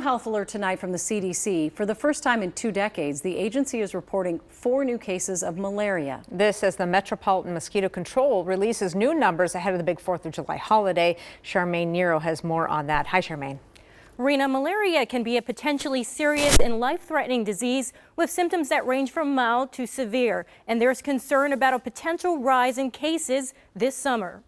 Health alert tonight from the CDC. For the first time in 2 decades, the agency is reporting 4 new cases of malaria. This as the Metropolitan Mosquito Control releases new numbers ahead of the big 4th of July holiday. Charmaine Nero has more on that. Hi, Charmaine. Rena, malaria can be a potentially serious and life-threatening disease with symptoms that range from mild to severe. And there's concern about a potential rise in cases this summer.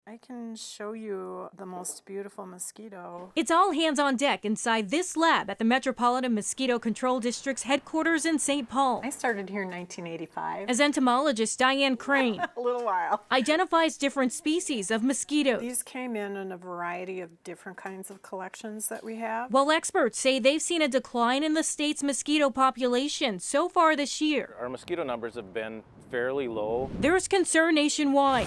I can show you the most beautiful mosquito. It's all hands on deck inside this lab at the Metropolitan Mosquito Control District's headquarters in St. Paul. I started here in 1985. As entomologist Diane Crane A little while. identifies different species of mosquitoes. These came in a variety of different kinds of collections that we have. While experts say they've seen a decline in the state's mosquito population so far this year, Our mosquito numbers have been fairly low. there's concern nationwide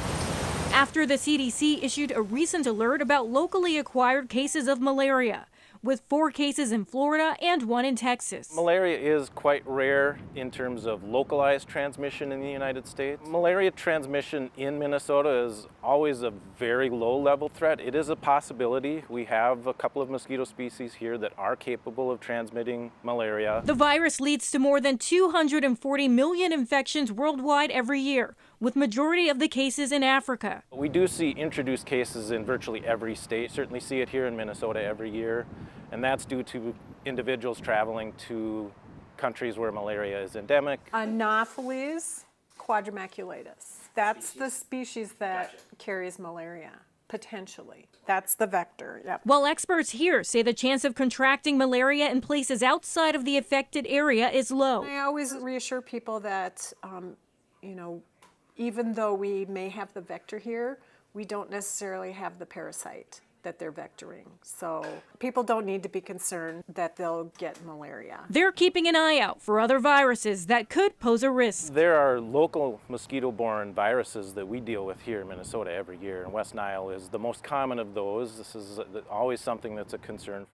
after the CDC issued a recent alert about locally acquired cases of malaria, with 4 cases in Florida and 1 in Texas. Malaria is quite rare in terms of localized transmission in the United States. Malaria transmission in Minnesota is always a very low-level threat. It is a possibility. We have a couple of mosquito species here that are capable of transmitting malaria. The virus leads to more than 240 million infections worldwide every year, with majority of the cases in Africa. We do see introduced cases in virtually every state. Certainly see it here in Minnesota every year, and that's due to individuals traveling to countries where malaria is endemic. Anopheles quadrumaculatus. That's the species that carries malaria, potentially. That's the vector. Yep. While experts here say the chance of contracting malaria in places outside of the affected area is low. I always reassure people that, even though we may have the vector here, we don't necessarily have the parasite that they're vectoring. So people don't need to be concerned that they'll get malaria. They're keeping an eye out for other viruses that could pose a risk. There are local mosquito-borne viruses that we deal with here in Minnesota every year, and West Nile is the most common of those. This is always something that's a concern.